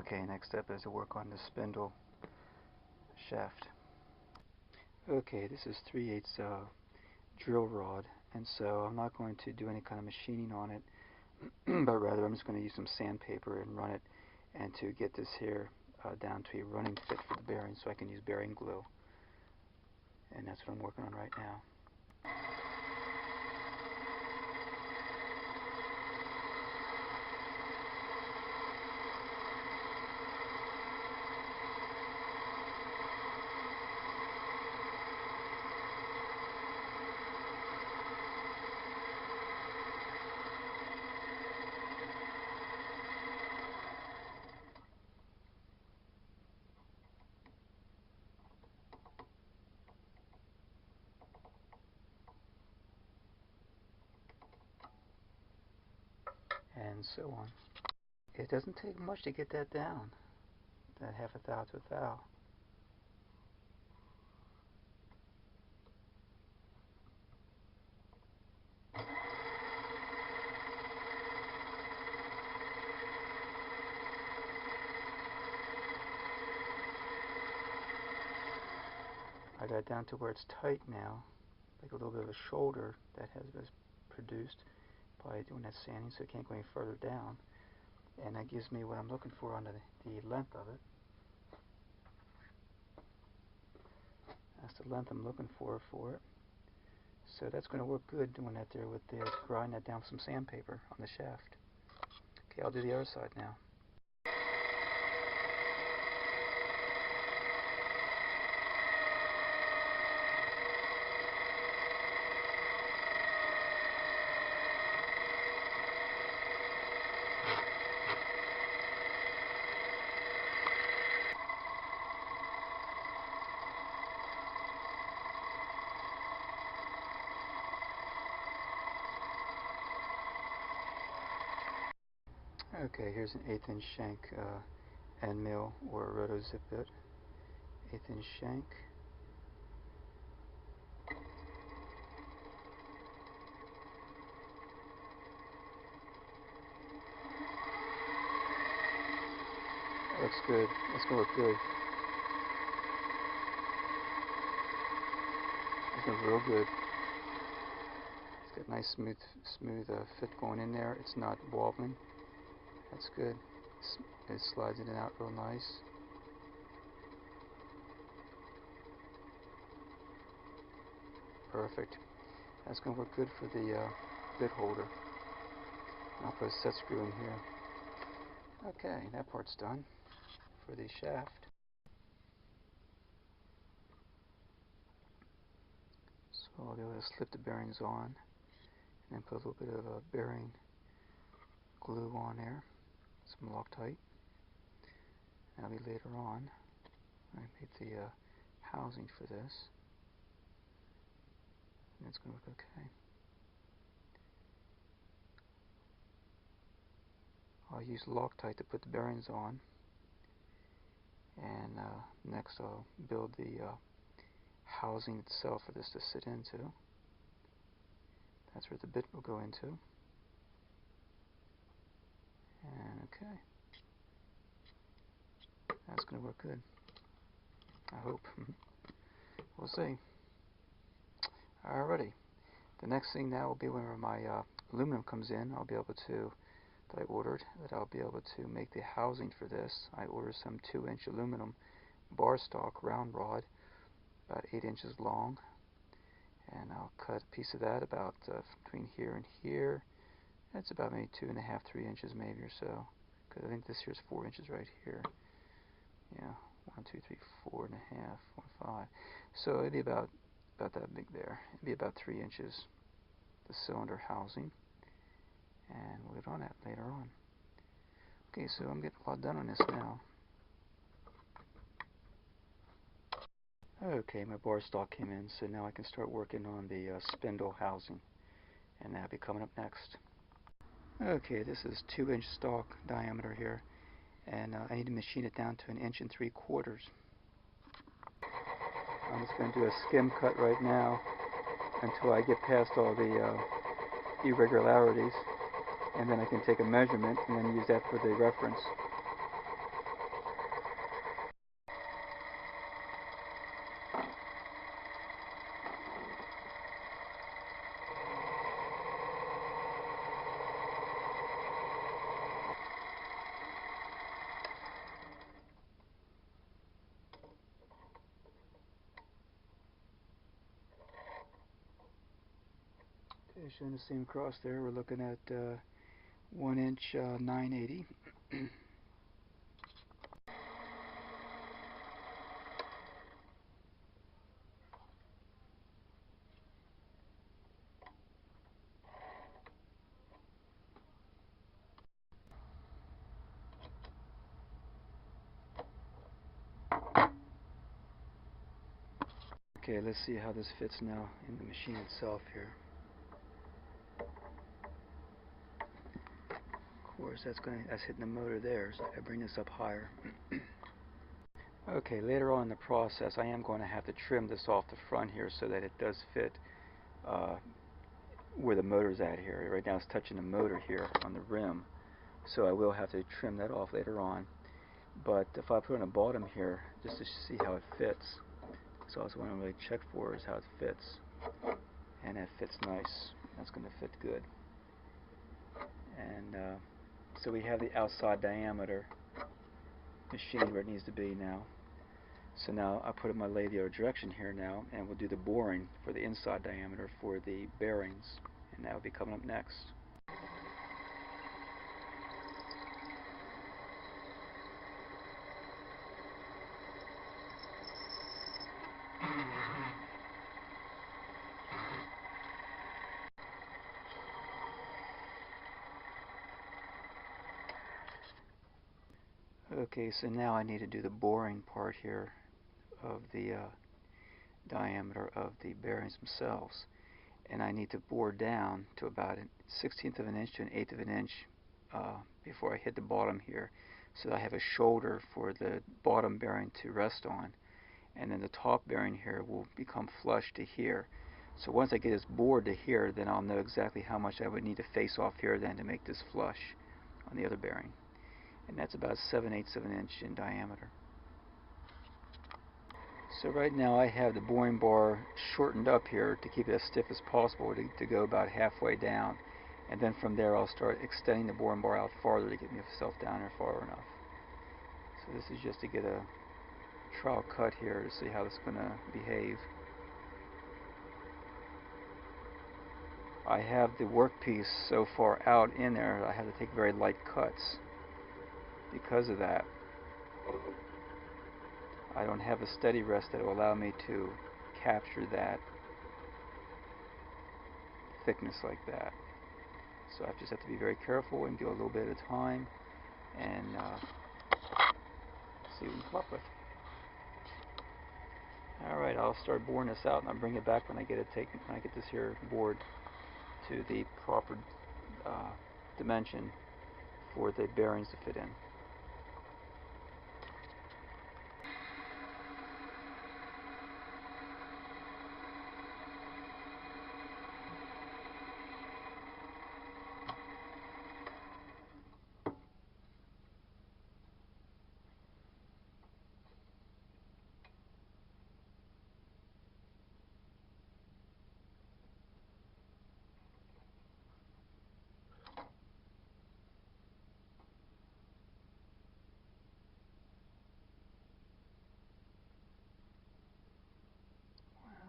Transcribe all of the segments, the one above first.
Okay, next step is to work on the spindle shaft. Okay, this is 3/8 drill rod, and so I'm not going to do any kind of machining on it, but rather I'm just going to use some sandpaper and run it, and to get this here down to a running fit for the bearing, so I can use bearing glue. And that's what I'm working on right now. And so on. It doesn't take much to get that down, that half a thou to a thou. I got it down to where it's tight now, like a little bit of a shoulder that has been produced by doing that sanding, so it can't go any further down. And that gives me what I'm looking for on the length of it. That's the length I'm looking for it. So that's going to work good doing that there with the grinding that down with some sandpaper on the shaft. Okay, I'll do the other side now. Okay, here's an 1/8 inch shank end mill or a roto zip bit. 1/8 inch shank. That looks good. That's gonna look good. It's gonna look real good. It's got a nice smooth fit going in there. It's not wobbling. That's good. It slides in and out real nice. Perfect. That's going to work good for the bit holder. I'll put a set screw in here. Okay, that part's done for the shaft. So I'll be able to slip the bearings on and then put a little bit of bearing glue on there, some Loctite. That'll be later on. I made the housing for this, and it's going to look okay. I'll use Loctite to put the bearings on, and next I'll build the housing itself for this to sit into. That's where the bit will go into. And okay, that's going to work good, I hope. We'll see. Alrighty, the next thing now will be whenever my aluminum comes in, I'll be able to, that I ordered, that I'll be able to make the housing for this. I ordered some 2-inch aluminum bar stock round rod, about 8 inches long, and I'll cut a piece of that about between here and here. That's about maybe 2.5, 3 inches maybe or so, because I think this here's 4 inches right here. Yeah, 1, 2, 3, 4.5, 1, 5. So it'd be about that big there. It'd be about 3 inches, the cylinder housing, and we'll get on that later on. Okay, so I'm getting a lot done on this now. Okay, my bar stock came in, so now I can start working on the spindle housing, and that'll be coming up next. Okay, this is 2-inch stock diameter here, and I need to machine it down to 1 3/4 inches. I'm just going to do a skim cut right now until I get past all the irregularities, and then I can take a measurement and then use that for the reference. Okay, showing the same cross there. We're looking at 1 inch 980. Okay, let's see how this fits now in the machine itself here. Of course, that's hitting the motor there, so I bring this up higher. Okay, later on in the process, I am going to have to trim this off the front here so that it does fit where the motor's at here. Right now, it's touching the motor here on the rim, so I will have to trim that off later on. But if I put on the bottom here, just to see how it fits, so that's what I'm really check for, is how it fits. And it fits nice. That's going to fit good. And so we have the outside diameter machined where it needs to be now. So now I put in my lathe the other direction here now, and we'll do the boring for the inside diameter for the bearings, and that will be coming up next. Okay, so now I need to do the boring part here of the diameter of the bearings themselves, and I need to bore down to about a 1/16 of an inch to an 1/8 of an inch before I hit the bottom here, so that I have a shoulder for the bottom bearing to rest on, and then the top bearing here will become flush to here. So once I get this bored to here, then I'll know exactly how much I would need to face off here then to make this flush on the other bearing. And that's about 7/8 of an inch in diameter. So right now I have the boring bar shortened up here to keep it as stiff as possible to go about halfway down, and then from there I'll start extending the boring bar out farther to get myself down there far enough. So this is just to get a trial cut here to see how this is going to behave. I have the workpiece so far out in there I have to take very light cuts because of that. I don't have a steady rest that will allow me to capture that thickness like that. So I just have to be very careful and do a little bit at a time and see what we come up with. Alright, I'll start boring this out and I'll bring it back when I get this here bored to the proper dimension for the bearings to fit in.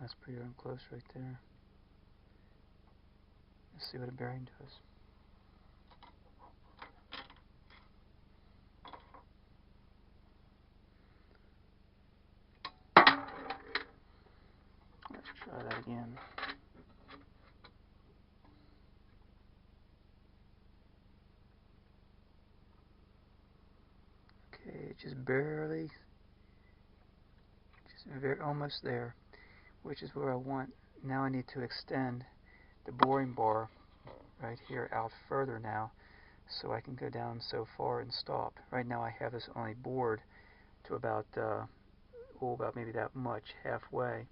That's pretty darn close right there. Let's see what a bearing does. Let's try that again. Okay, just barely, almost there, which is where I want. Now I need to extend the boring bar right here out further now so I can go down so far and stop. Right now I have this only bored to about about maybe that much, halfway.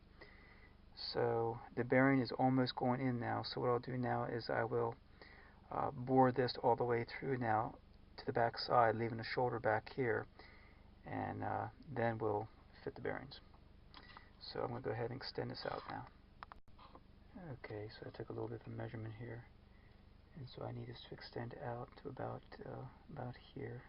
So the bearing is almost going in now, so what I'll do now is I will bore this all the way through now to the back side, leaving the shoulder back here, and then we'll fit the bearings. So I'm going to go ahead and extend this out now. Okay, so I took a little bit of a measurement here, and so I need this to extend out to about here.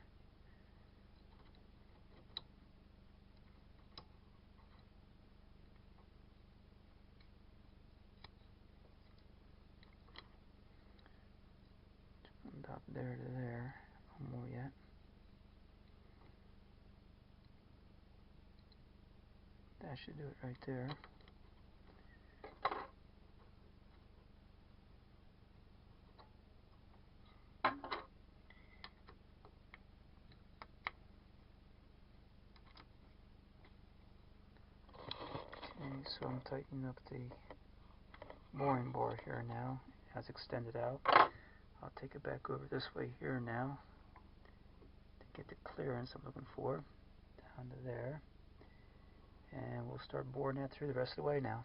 there to there. No more yet. That should do it right there. Okay, so I'm tightening up the boring bar here now. As extended out. I'll take it back over this way here now to get the clearance I'm looking for. Down to there. And we'll start boring that through the rest of the way now.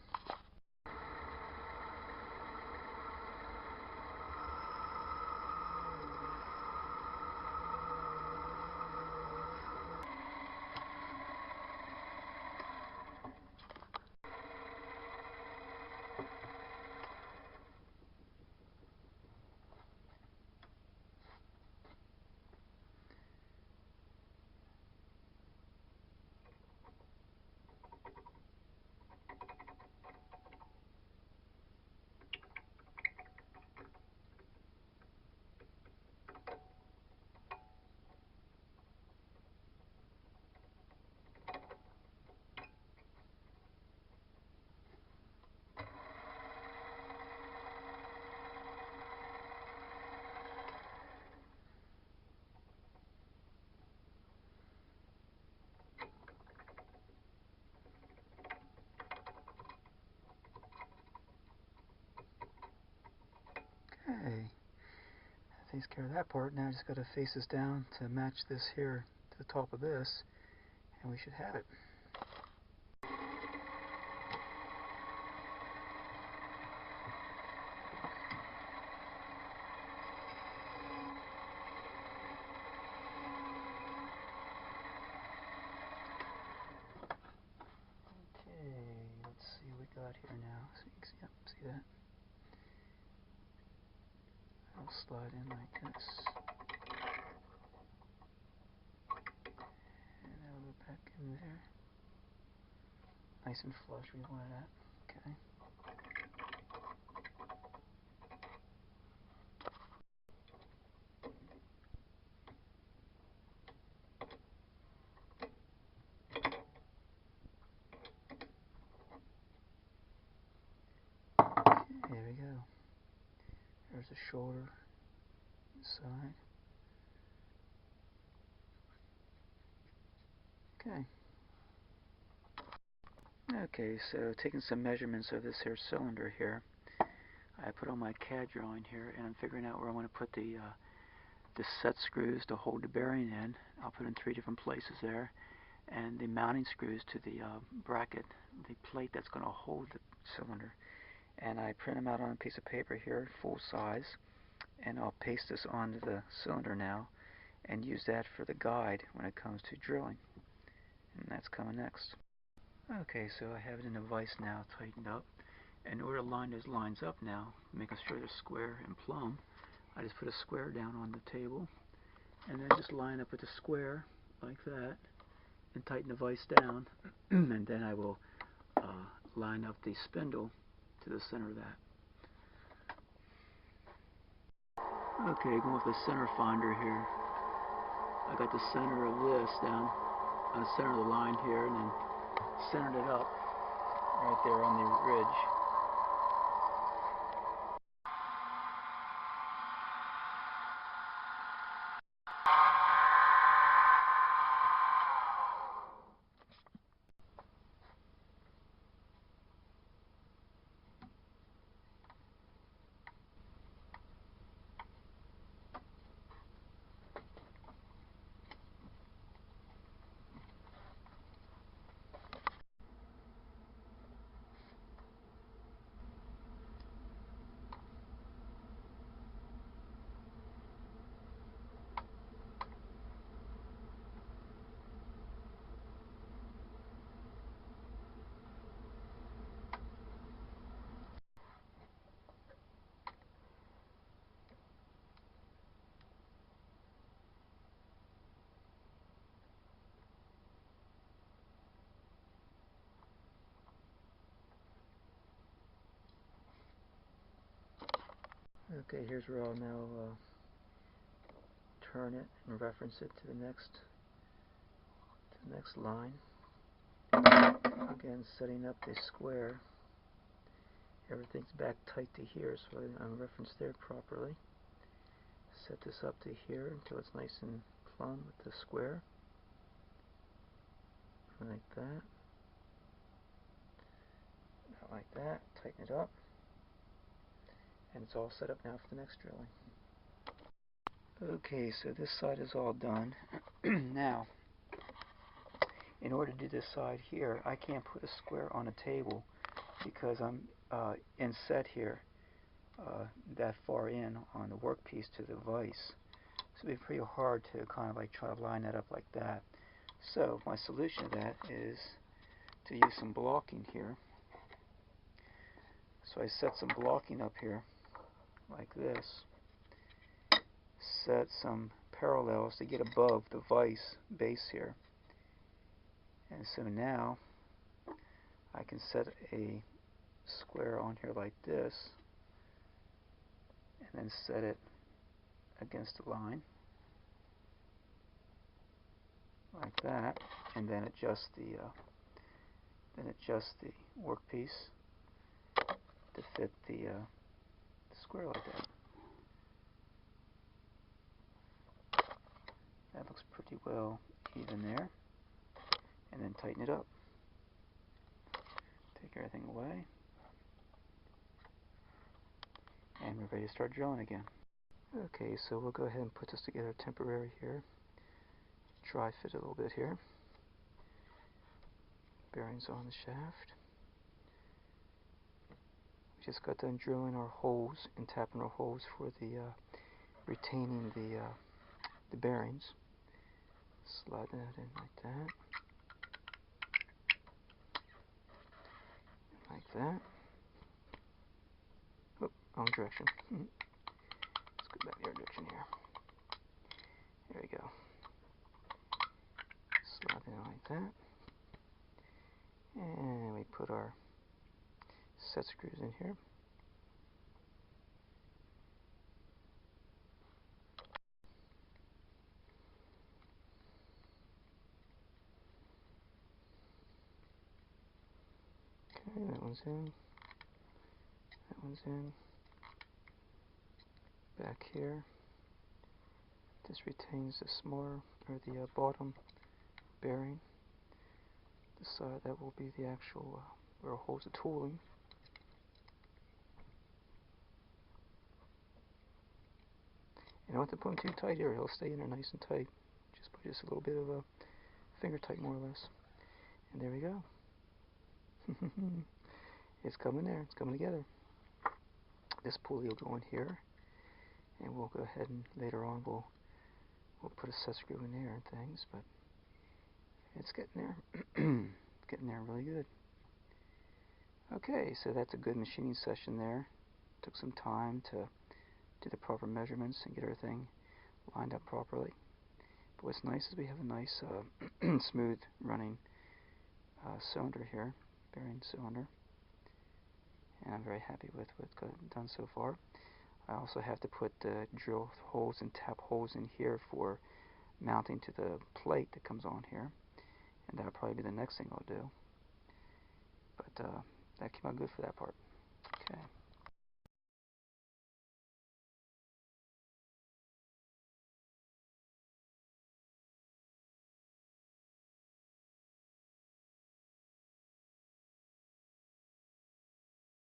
Okay, that takes care of that part. Now I just got to face this down to match this here to the top of this, and we should have it. Okay, let's see what we got here now. So you can see, yep, see that? I'll slide in like this. And that'll go back in there. Nice and flush, we wanted that. Okay. There we go. There's the shoulder side. Okay. Okay, so taking some measurements of this here cylinder here, I put on my CAD drawing here, and I'm figuring out where I want to put the set screws to hold the bearing in. I'll put in 3 different places there, and the mounting screws to the bracket, the plate that's going to hold the cylinder. And I print them out on a piece of paper here, full size, and I'll paste this onto the cylinder now and use that for the guide when it comes to drilling. And that's coming next. Okay, so I have it in the vise now tightened up. In order to line those lines up now, making sure they're square and plumb, I just put a square down on the table and then just line up with the square like that and tighten the vise down and then I will line up the spindle to the center of that. Okay, going with the center finder here. I got the center of this down on the center of the line here and then centered it up right there on the ridge. Okay, here's where I'll now turn it and reference it to the next line. Again, setting up the square. Everything's back tight to here, so I'm referenced there properly. Set this up to here until it's nice and plumb with the square. Like that. Not like that. Tighten it up. And it's all set up now for the next drilling. Okay, so this side is all done. Now, in order to do this side here, I can't put a square on a table because I'm inset here that far in on the workpiece to the vise. So it'd be pretty hard to kind of like try to line that up like that. So my solution to that is to use some blocking here. So I set some blocking up here like this. Set some parallels to get above the vise base here. And so now I can set a square on here like this and then set it against the line like that, and then adjust the workpiece to fit the square like that. That looks pretty well even there. And then tighten it up. Take everything away. And we're ready to start drilling again. Okay, so we'll go ahead and put this together temporary here. Dry fit a little bit here. Bearings on the shaft. We just got done drilling our holes and tapping our holes for the retaining the bearings. Slide that in like that. Like that. Oh, wrong direction. Let's go back the other direction here. There we go. Slide it in like that. And we put our set screws in here. Okay, that one's in. That one's in. Back here. This retains the smaller, or the bottom bearing. The side that will be the actual where it holds the tooling. You don't have to put them too tight here, it'll stay in there nice and tight. Just put just a little bit of a finger tight, more or less. And there we go. It's coming there, it's coming together. This pulley will go in here, and we'll go ahead and later on we'll put a set screw in there and things, but it's getting there. It's getting there really good. Okay, so that's a good machining session there. Took some time to do the proper measurements and get everything lined up properly. But what's nice is we have a nice smooth running cylinder here, bearing cylinder, and I'm very happy with what's done so far. I also have to put drill holes and tap holes in here for mounting to the plate that comes on here, and that'll probably be the next thing I'll do. But that came out good for that part. Okay.